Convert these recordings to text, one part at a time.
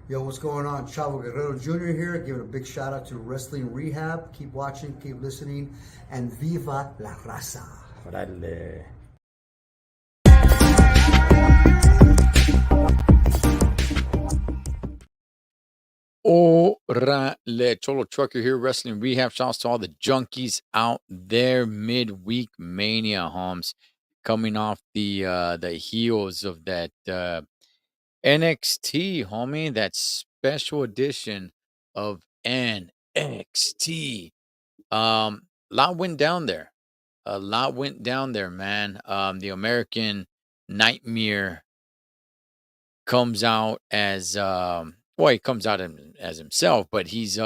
Yo, what's going on? Chavo Guerrero Jr. here, giving a big shout out to Wrestling Rehab. Keep watching, keep listening, and Viva la Raza. Órale. Órale. Cholo Trucker here, Wrestling Rehab. Shouts to all the junkies out there. Midweek Mania, homes. Coming off the heels of that NXT, homie. That special edition of NXT. Lot went down there. A lot went down there, man. The American Nightmare comes out as well, he comes out as himself, but he's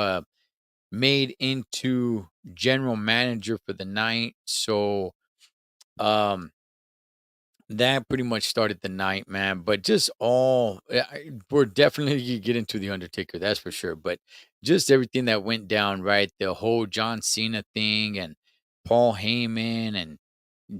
made into general manager for the night. So um that pretty much started the night, man. But just we're definitely gonna get into the Undertaker, that's for sure. But just everything that went down, right? The whole John Cena thing and Paul Heyman and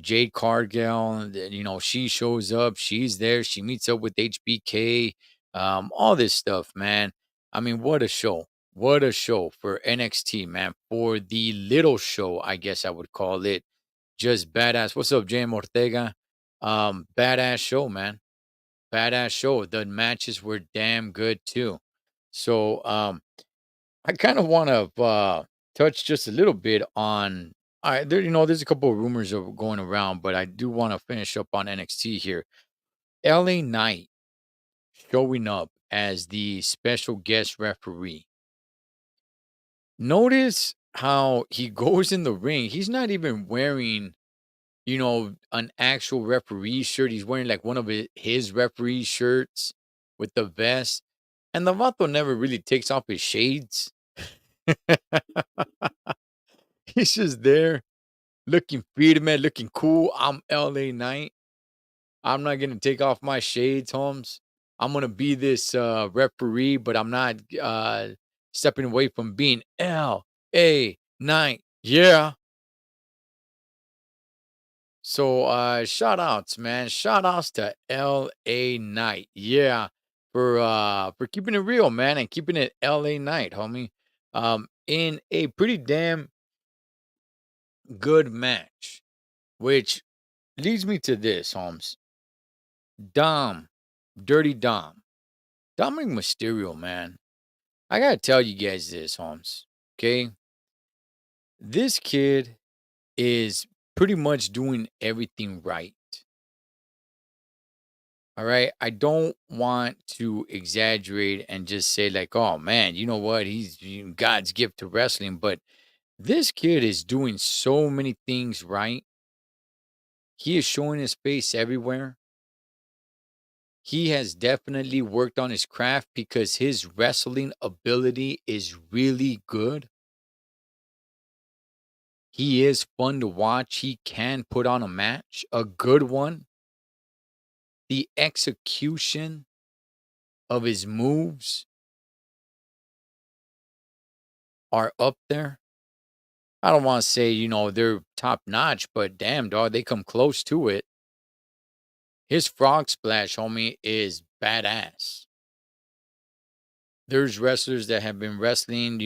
Jade Cargill, and then, she shows up, she's there, she meets up with HBK, all this stuff, man. I mean, what a show. What a show for NXT, man. For the little show, I guess I would call it. Just badass. What's up, James Ortega? Badass show, man. Badass show. The matches were damn good too. So I kind of want to touch just a little bit on. There's a couple of rumors of going around, but I do want to finish up on NXT here. LA Knight showing up as the special guest referee. Notice how he goes in the ring. He's not even wearing, an actual referee shirt. He's wearing like one of his referee shirts with the vest. And the vato never really takes off his shades. He's just there looking firme, looking cool. I'm LA Knight. I'm not gonna take off my shades, Holmes. I'm gonna be this referee, but I'm not stepping away from being LA Knight. Yeah. So shout outs, man. Shout outs to LA Knight. Yeah. For keeping it real, man, and keeping it LA Knight, homie. In a pretty damn good match, which leads me to this, Holmes. Dom, Dirty Dom, Dominic Mysterio, man. I gotta tell you guys this, Holmes. Okay, this kid is pretty much doing everything right. All right, I don't want to exaggerate and just say like, "Oh man, you know what? He's God's gift to wrestling." But this kid is doing so many things right. He is showing his face everywhere. He has definitely worked on his craft because his wrestling ability is really good. He is fun to watch. He can put on a match, a good one. The execution of his moves are up there. I don't want to say, they're top notch, but damn, dog, they come close to it. His frog splash, homie, is badass. There's wrestlers that have been wrestling,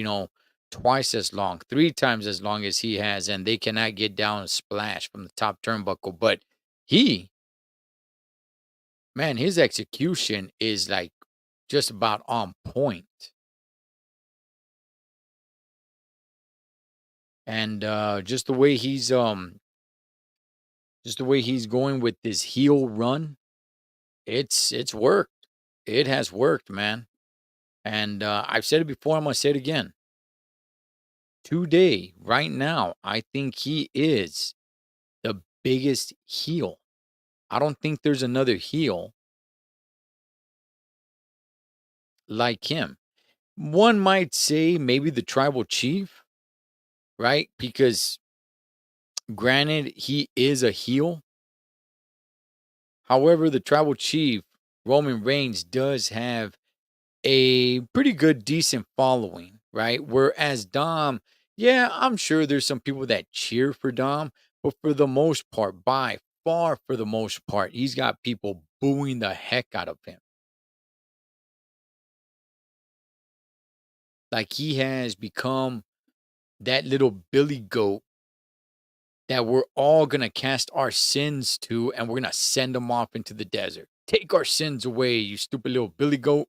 twice as long, three times as long as he has, and they cannot get down a splash from the top turnbuckle. But he, man, his execution is like just about on point. And just the way he's going with this heel run, it's worked. It has worked, man. And I've said it before, I'm gonna say it again. Today, right now, I think he is the biggest heel. I don't think there's another heel like him. One might say maybe the tribal chief, right? Because granted, he is a heel. However, the tribal chief, Roman Reigns, does have a pretty good, decent following, right? Whereas Dom, yeah, I'm sure there's some people that cheer for Dom, but for the most part, by far, for the most part, he's got people booing the heck out of him. Like he has become that little billy goat that we're all gonna cast our sins to, and we're gonna send them off into the desert. Take our sins away, you stupid little billy goat.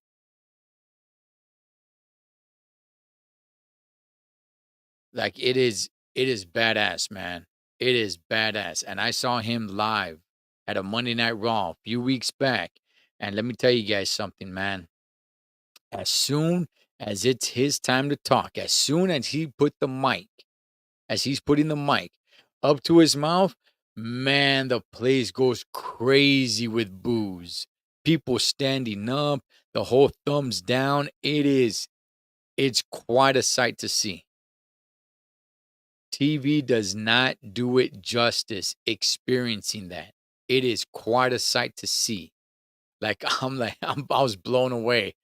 Like it is badass, man. It is badass. And I saw him live at a Monday Night Raw a few weeks back. And let me tell you guys something, man. As soon as it's his time to talk, as soon as he put the mic, as he's putting the mic up to his mouth, man, the place goes crazy with boos. People standing up, the whole thumbs down. It's quite a sight to see. TV does not do it justice experiencing that. It is quite a sight to see. I was blown away.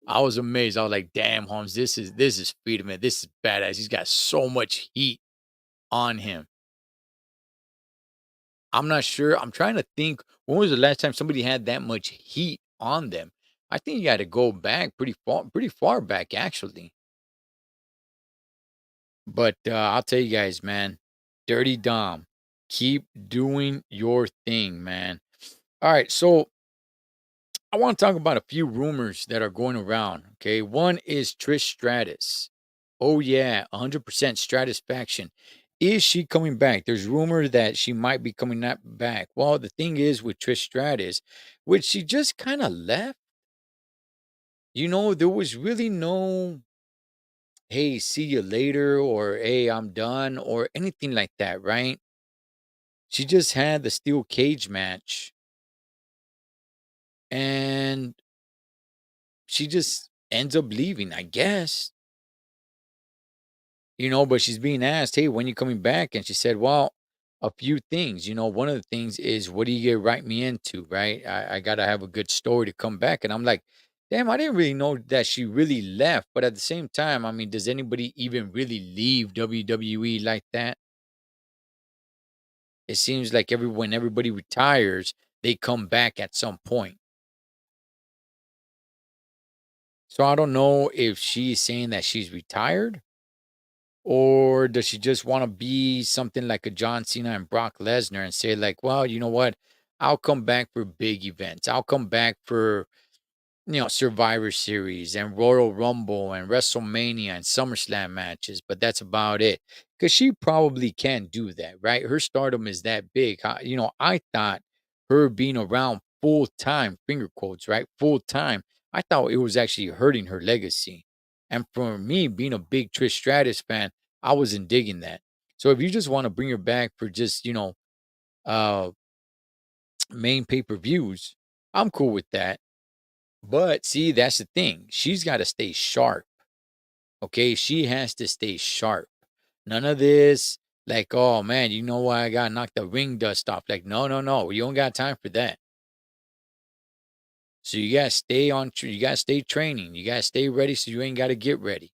I was amazed. I was like, "Damn, Holmes, this is freedom, man. This is badass. He's got so much heat on him." I'm not sure. I'm trying to think when was the last time somebody had that much heat on them. I think you got to go back pretty far back actually. But I'll tell you guys, man, Dirty Dom, keep doing your thing, man. All right, so I want to talk about a few rumors that are going around. Okay, one is Trish Stratus. Oh yeah, 100% Stratus faction. Is she coming back? There's rumor that she might be coming back. Well, the thing is with Trish Stratus, which she just kind of left. There was really no hey, see you later, or hey, I'm done, or anything like that, right? She just had the steel cage match and she just ends up leaving, I guess. But she's being asked, hey, when you coming back? And she said, well, a few things. One of the things is, what do you get write me into, right? I got to have a good story to come back. And I'm like, damn, I didn't really know that she really left. But at the same time, I mean, does anybody even really leave WWE like that? It seems like when everybody retires, they come back at some point. So I don't know if she's saying that she's retired, or does she just want to be something like a John Cena and Brock Lesnar and say, like, well, you know what? I'll come back for big events. I'll come back for Survivor Series and Royal Rumble and WrestleMania and SummerSlam matches, but that's about it. Because she probably can't do that, right? Her stardom is that big. I thought her being around full time, finger quotes, right? Full time, I thought it was actually hurting her legacy. And for me, being a big Trish Stratus fan, I wasn't digging that. So if you just want to bring her back for just, uh, main pay per views, I'm cool with that. But see, that's the thing. She's got to stay sharp. Okay. She has to stay sharp. None of this, like, oh man, you know why I got knocked the ring dust off. Like, no, no, no. You don't got time for that. So you got to stay you got to stay training. You got to stay ready so you ain't got to get ready.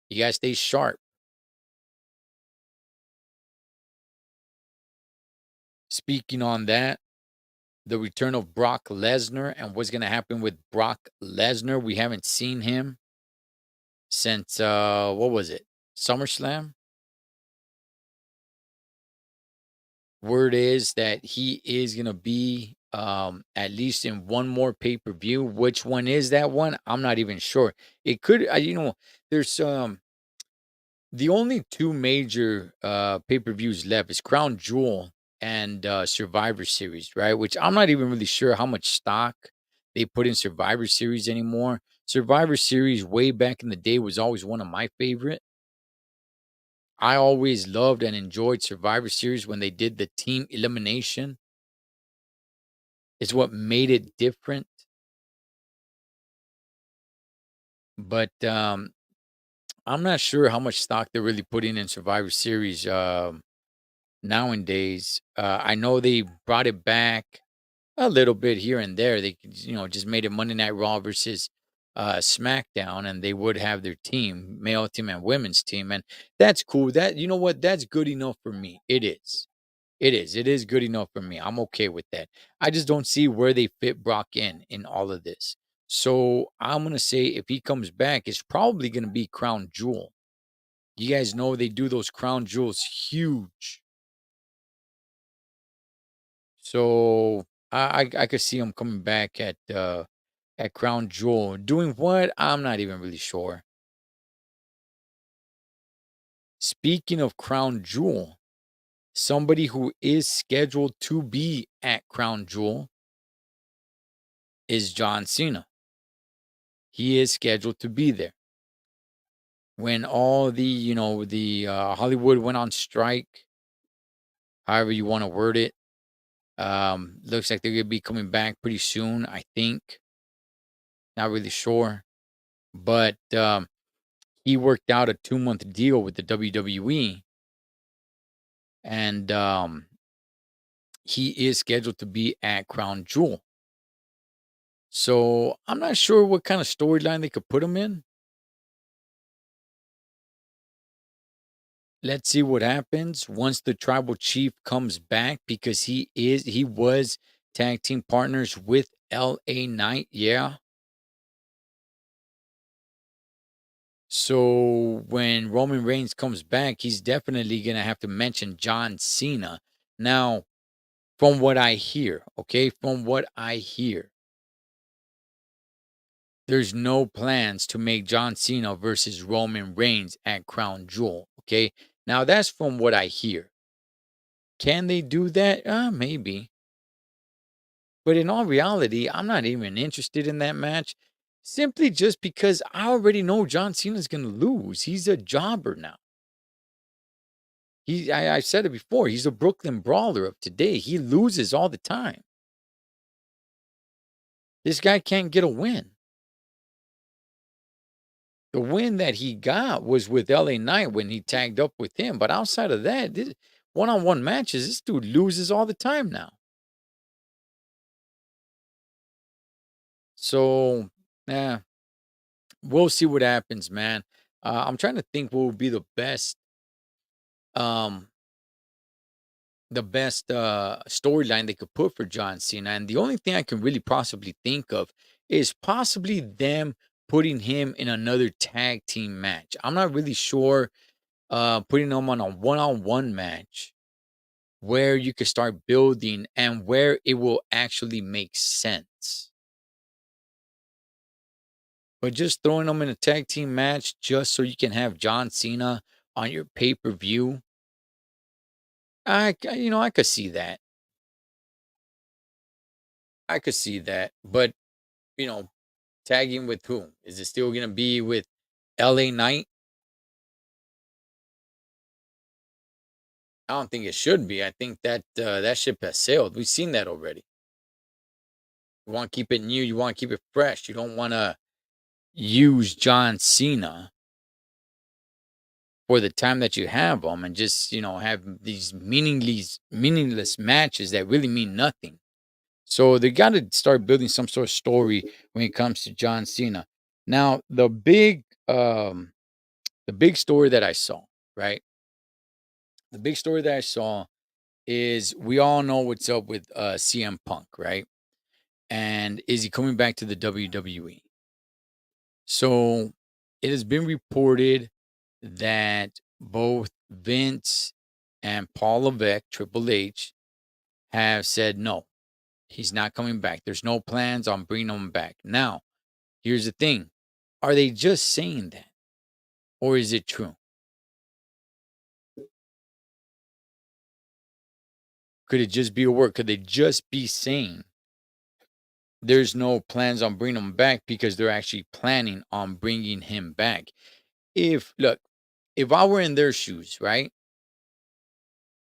You got to stay sharp. Speaking on that, the return of Brock Lesnar and what's going to happen with Brock Lesnar. We haven't seen him since, what was it? SummerSlam? Word is that he is gonna be at least in one more pay-per-view. Which one is that one? I'm not even sure. It could there's the only two major pay-per-views left is Crown Jewel and Survivor Series, right? Which I'm not even really sure how much stock they put in Survivor Series anymore. Survivor Series way back in the day was always one of my favorite. I always loved and enjoyed Survivor Series when they did the team elimination. It's what made it different. But I'm not sure how much stock they're really putting in Survivor Series nowadays. I know they brought it back a little bit here and there. They just made it Monday Night Raw versus SmackDown, and they would have their team, male team and women's team, and that's cool. That you know what, that's good enough for me. It is. It is. It is good enough for me. I'm okay with that. I just don't see where they fit Brock in all of this. So I'm gonna say if he comes back, it's probably gonna be Crown Jewel. You guys know they do those Crown Jewels huge. So I could see him coming back at Crown Jewel. Doing what? I'm not even really sure. Speaking of Crown Jewel, somebody who is scheduled to be at Crown Jewel is John Cena. He is scheduled to be there. When all the Hollywood went on strike, however you want to word it, looks like they're gonna be coming back pretty soon. I think, not really sure, but he worked out a 2-month deal with the WWE, and he is scheduled to be at Crown Jewel. So I'm not sure what kind of storyline they could put him in. Let's see what happens once the tribal chief comes back because he was tag team partners with LA Knight. Yeah. So when Roman Reigns comes back, he's definitely gonna have to mention John Cena. Now, from what I hear, okay, from what I hear, there's no plans to make John Cena versus Roman Reigns at Crown Jewel. Okay. Now that's from what I hear. Can they do that? Maybe. But in all reality, I'm not even interested in that match simply just because I already know John Cena's going to lose. He's a jobber now. I said it before, he's a Brooklyn Brawler of today. He loses all the time. This guy can't get a win. The win that he got was with LA Knight when he tagged up with him. But outside of that, one on one matches, this dude loses all the time now. So, yeah, we'll see what happens, man. I'm trying to think what would be um, the best storyline they could put for John Cena. And the only thing I can really possibly think of is possibly them putting him in another tag team match. I'm not really sure putting him on a one-on-one match where you could start building and where it will actually make sense. But just throwing them in a tag team match just so you can have John Cena on your pay-per-view, I could see that. I could see that. But, you know, tagging with whom? Is it still going to be with LA Knight? I don't think it should be. I think that that ship has sailed. We've seen that already. You want to keep it new, you want to keep it fresh. You don't want to use John Cena for the time that you have them and just, have these meaningless matches that really mean nothing. So they got to start building some sort of story when it comes to John Cena. Now, the big story that I saw, right? The big story that I saw is we all know what's up with CM Punk, right? And is he coming back to the WWE? So it has been reported that both Vince and Paul Levesque, Triple H, have said no, he's not coming back. There's no plans on bringing him back. Now, here's the thing: are they just saying that, or is it true? Could it just be a word? Could they just be saying there's no plans on bringing him back because they're actually planning on bringing him back? If I were in their shoes, right,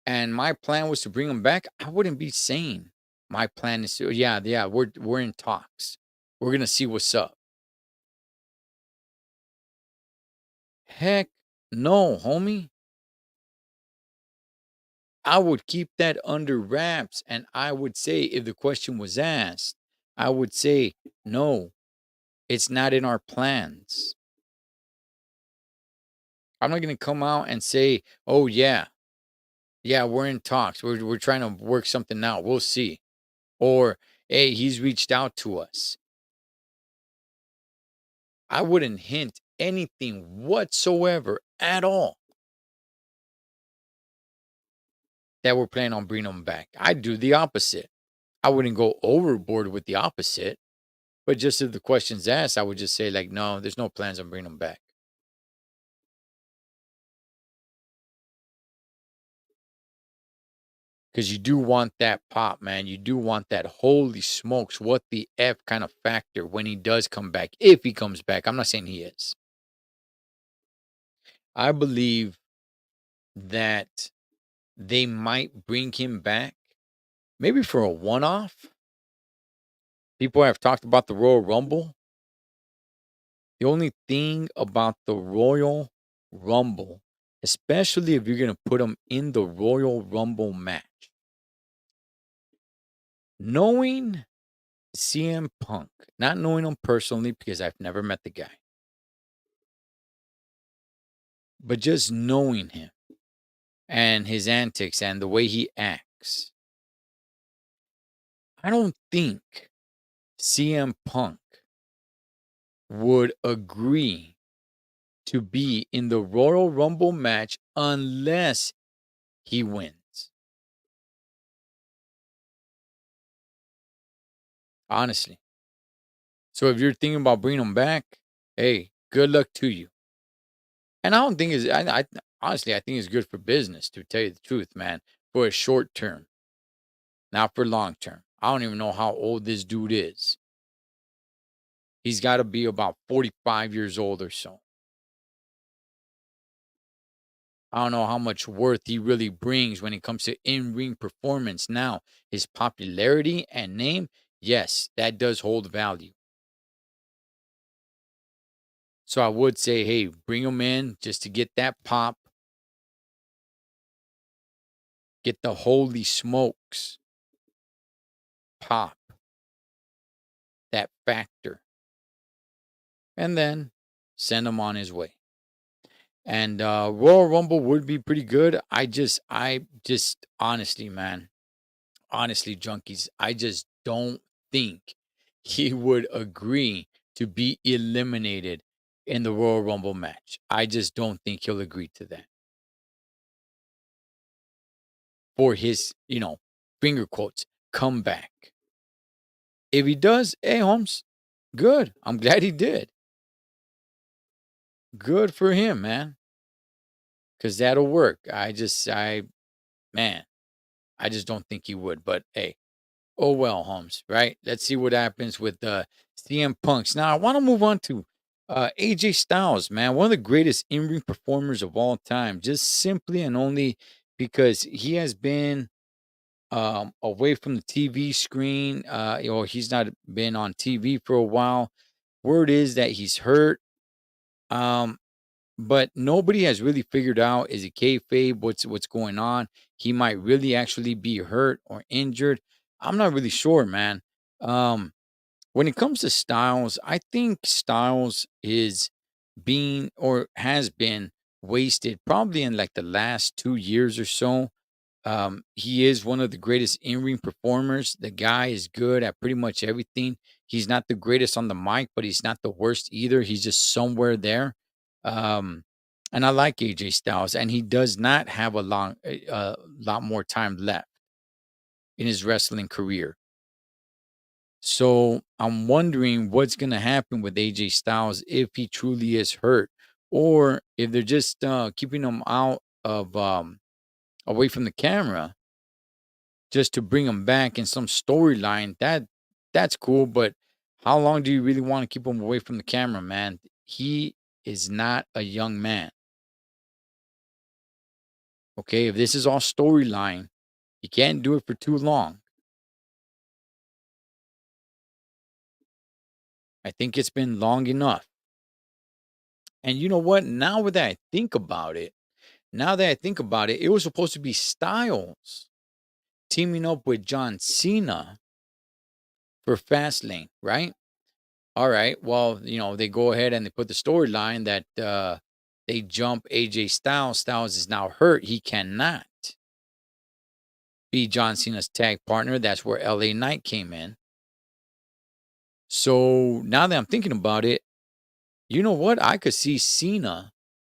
and my plan was to bring him back, I wouldn't be saying my plan is to, yeah, we're in talks. We're gonna see what's up. Heck no, homie. I would keep that under wraps, and I would say, if the question was asked, I would say, no, it's not in our plans. I'm not going to come out and say, oh, yeah, we're in talks. We're trying to work something out. We'll see. Or, hey, he's reached out to us. I wouldn't hint anything whatsoever at all that we're planning on bringing him back. I'd do the opposite. I wouldn't go overboard with the opposite, but just if the question's asked, I would just say, like, no, there's no plans on bringing him back. Because you do want that pop, man. You do want that holy smokes, what the F kind of factor when he does come back, if he comes back. I'm not saying he is. I believe that they might bring him back maybe for a one off. People have talked about the Royal Rumble. The only thing about the Royal Rumble, especially if you're going to put him in the Royal Rumble match, knowing CM Punk, not knowing him personally because I've never met the guy, but just knowing him and his antics and the way he acts, I don't think CM Punk would agree to be in the Royal Rumble match unless he wins. Honestly. So if you're thinking about bringing him back, hey, good luck to you. And I don't think it's, I honestly, I think it's good for business, to tell you the truth, man, for a short term, not for long term. I don't even know how old this dude is. He's got to be about 45 years old or so. I don't know how much worth he really brings when it comes to in ring performance. Now, his popularity and name, yes, that does hold value. So I would say, hey, bring him in just to get that pop, get the holy smokes pop, that factor, and then send him on his way. And Royal Rumble would be pretty good. I just honestly, man, honestly, junkies, I just don't think he would agree to be eliminated in the Royal Rumble match. I just don't think he'll agree to that for his, finger quotes, comeback. If he does, hey, Holmes, good. I'm glad he did. Good for him, man, because that'll work. Man, I just don't think he would. But hey, oh well, Holmes, right? Let's see what happens with CM Punks. Now, I want to move on to AJ Styles, man, one of the greatest in-ring performers of all time, just simply and only because he has been away from the TV screen. He's not been on TV for a while. Word is that he's hurt. Um, but nobody has really figured out, is it kayfabe? What's going on? He might really actually be hurt or injured. I'm not really sure, man. Um, when it comes to Styles, I think Styles is being or has been wasted probably in like the last 2 years or so. He is one of the greatest in-ring performers. The guy is good at pretty much everything. He's not the greatest on the mic, but he's not the worst either. He's just somewhere there. Um, and I like AJ Styles, and he does not have a lot more time left in his wrestling career. So I'm wondering what's going to happen with AJ Styles if he truly is hurt, or if they're just keeping him out of away from the camera just to bring him back in some storyline. That's cool, but how long do you really want to keep him away from the camera, man? He is not a young man. Okay, if this is all storyline, you can't do it for too long. I think it's been long enough. And you know what? Now that I think about it, it was supposed to be Styles teaming up with John Cena for Fastlane, right? All right. Well, they go ahead and they put the storyline that they jump AJ Styles. Styles is now hurt. He cannot be John Cena's tag partner. That's where LA Knight came in. So now that I'm thinking about it, You know what? I could see Cena,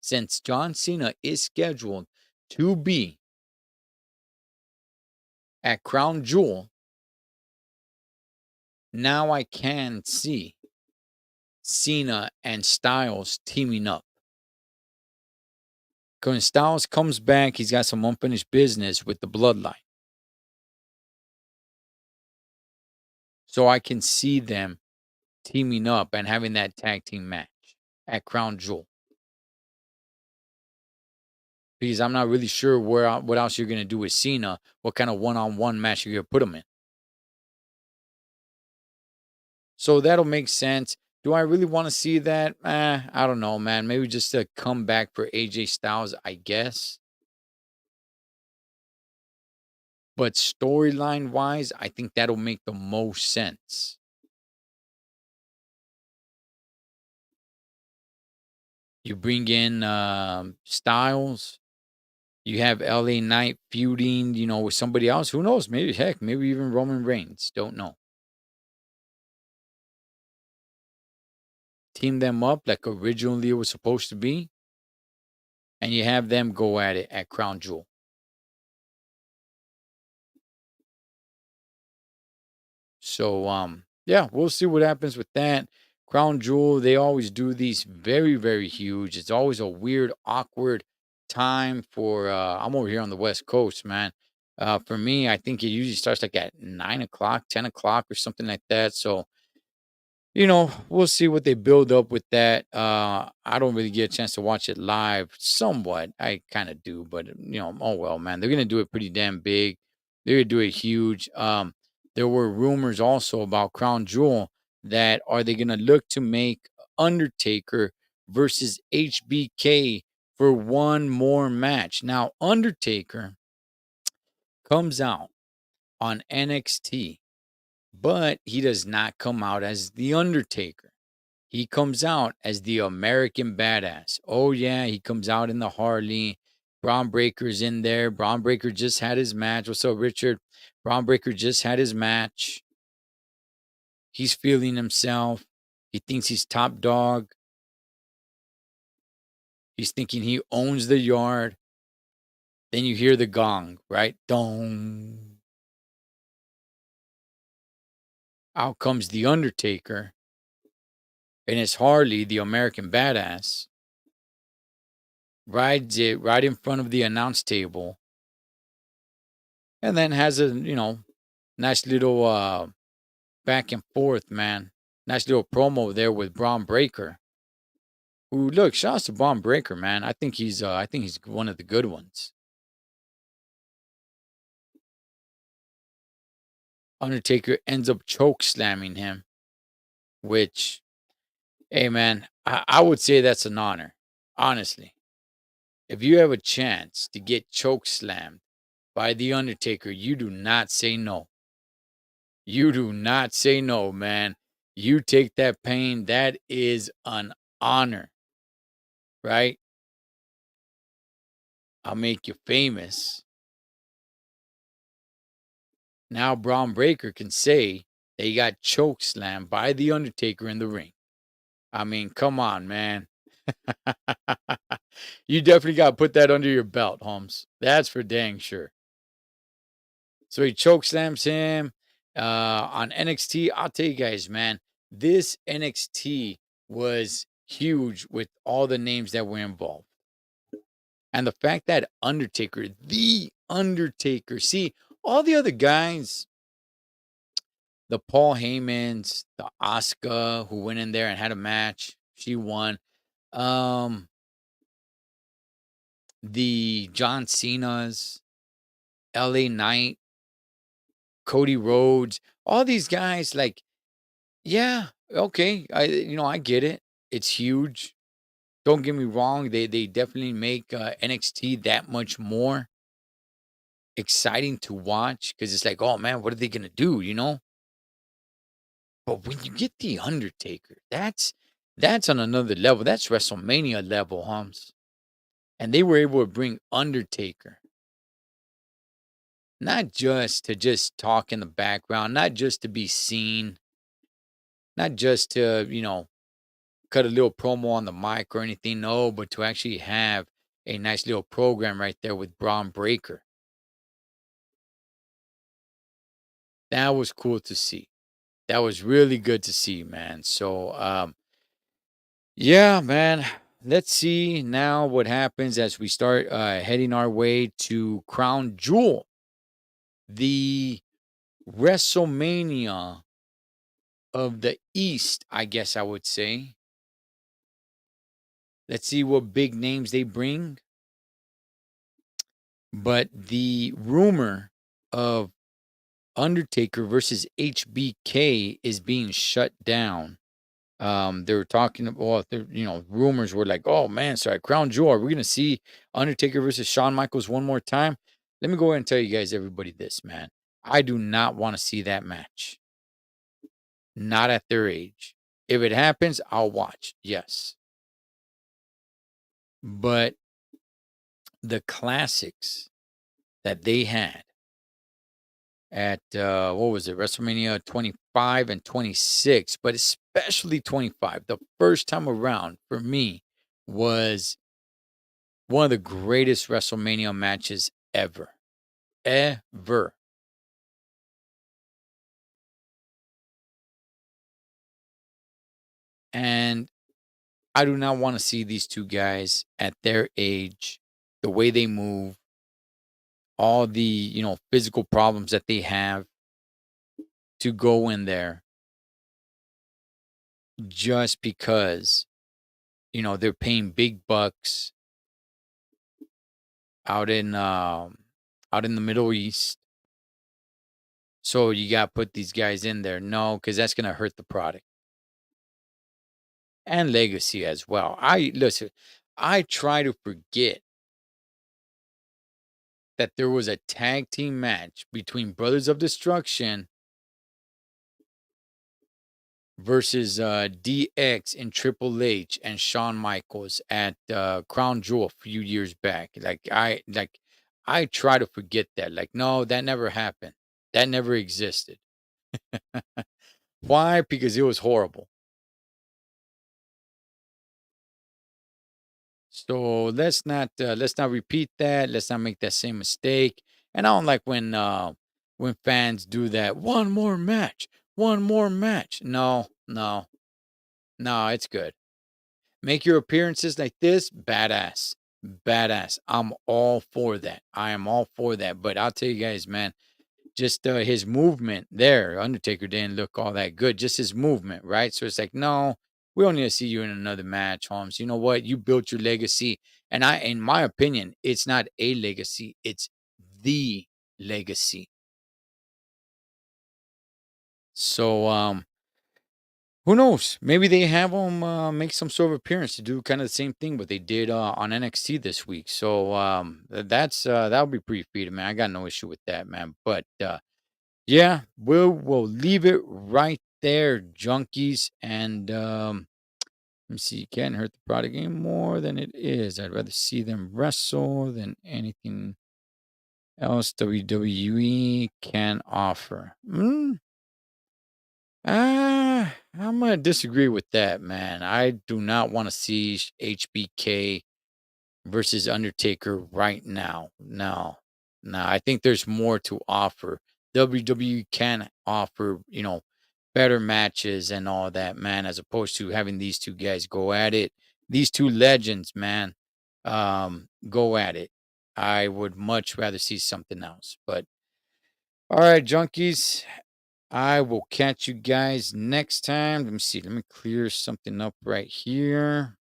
since John Cena is scheduled to be at Crown Jewel, now I can see Cena and Styles teaming up. 'Cause when Styles comes back, he's got some unfinished business with the bloodline. So I can see them teaming up and having that tag team match at Crown Jewel. Because I'm not really sure what else you're gonna do with Cena, what kind of one-on-one match you're gonna put him in. So that'll make sense. Do I really want to see that? I don't know, man. Maybe just a comeback for AJ Styles, I guess. But storyline wise, I think that'll make the most sense. You bring in Styles, you have LA Knight feuding, with somebody else. Who knows? Maybe, heck, maybe even Roman Reigns. Don't know. Team them up like originally it was supposed to be, and you have them go at it at Crown Jewel. So yeah, we'll see what happens with that. Crown Jewel, they always do these very, very huge. It's always a weird, awkward time for I'm over here on the West Coast, man. For me, I think it usually starts like at 9 o'clock, 10 o'clock, or something like that. So we'll see what they build up with that. I don't really get a chance to watch it live. Somewhat, I kind of do, but oh well, man. They're gonna do it pretty damn big. They're gonna do it huge. There were rumors also about Crown Jewel that are they gonna look to make Undertaker versus HBK for one more match? Now, Undertaker comes out on NXT, but he does not come out as the Undertaker. He comes out as the American Badass. Oh, yeah, he comes out in the Harley. Braun Breaker's in there. Braun Breaker just had his match. What's up, Richard? Braun Breaker just had his match. He's feeling himself. He thinks he's top dog. He's thinking he owns the yard. Then you hear the gong, right? Dong. Out comes the Undertaker. And it's Harley, the American Badass, rides it right in front of the announce table, and then has a nice little back and forth, man. Nice little promo there with Braun Breaker. Who, look, shout out to Braun Breaker, man. I think he's one of the good ones. Undertaker ends up choke slamming him, which, hey, man, I would say that's an honor. Honestly, if you have a chance to get choke slammed by the Undertaker, you do not say no. You do not say no, man. You take that pain. That is an honor, right? I'll make you famous. Now Braun Breaker can say that he got choke slammed by the Undertaker in the ring. I mean, come on, man. You definitely got to put that under your belt, Holmes. That's for dang sure. So he choke slams him on NXT. I'll tell you guys, man, this NXT was huge with all the names that were involved. And the fact that the Undertaker, see, all the other guys, the Paul Heymans, the Asuka, who went in there and had a match, she won. Um, the John Cena's, LA Knight, Cody Rhodes, all these guys, like, yeah, okay, I get it. It's huge. Don't get me wrong; they definitely make NXT that much more exciting to watch because it's like, oh man, what are they gonna do? But when you get the Undertaker, that's on another level. That's WrestleMania level, Hums. And they were able to bring Undertaker, not just to just talk in the background, not just to be seen, not just to cut a little promo on the mic or anything. No, but to actually have a nice little program right there with Braun Breaker. That was cool to see. That was really good to see, man. So, yeah, man. Let's see now what happens as we start heading our way to Crown Jewel, the WrestleMania of the East, I guess I would say. Let's see what big names they bring. But the rumor of Undertaker versus HBK is being shut down. They were talking about, rumors were like, oh man, sorry, Crown Jewel, are we going to see Undertaker versus Shawn Michaels one more time? Let me go ahead and tell you guys, everybody, this, man. I do not want to see that match. Not at their age. If it happens, I'll watch. Yes. But the classics that they had at what was it, WrestleMania 25 and 26, but especially 25, the first time around for me was one of the greatest WrestleMania matches ever. Ever. And I do not want to see these two guys at their age, the way they move, all the, physical problems that they have, to go in there just because, they're paying big bucks out in the Middle East. So you got to put these guys in there. No, because that's going to hurt the product and legacy as well. I try to forget that there was a tag team match between Brothers of Destruction versus DX and Triple H and Shawn Michaels at Crown Jewel a few years back. I try to forget that. Like, no, that never happened. That never existed. Why? Because it was horrible. So let's not repeat that. Let's not make that same mistake. And I don't like when fans do that. One more match. One more match. No, no, no, it's good. Make your appearances like this, badass. Badass. I'm all for that. I am all for that. But I'll tell you guys, man, just his movement there, Undertaker didn't look all that good. Just his movement, right? So it's like, no, we don't need to see you in another match, Holmes. You know what? You built your legacy. And in my opinion, it's not a legacy, it's the legacy. So who knows? Maybe they have him make some sort of appearance to do kind of the same thing what they did on NXT this week. So that'll be pretty freedom, man. I got no issue with that, man. But yeah, we'll leave it right there, junkies. And let me see. You can't hurt the product any more than it is. I'd rather see them wrestle than anything else WWE can offer. I'm gonna disagree with that, man. I do not want to see HBK versus Undertaker right now. No, no. I think there's more to offer. WWE can offer, better matches and all that, man, as opposed to having these two guys go at it. These two legends, man, go at it. I would much rather see something else. But all right, junkies. I will catch you guys next time. Let me see. Let me clear something up right here.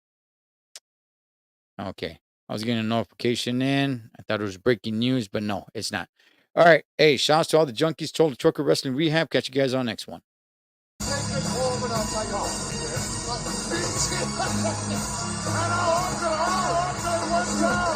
Okay. I was getting a notification in. I thought it was breaking news, but no, it's not. All right. Hey, shouts to all the junkies, Total Trucker Wrestling Rehab. Catch you guys on next one. And I'll one time.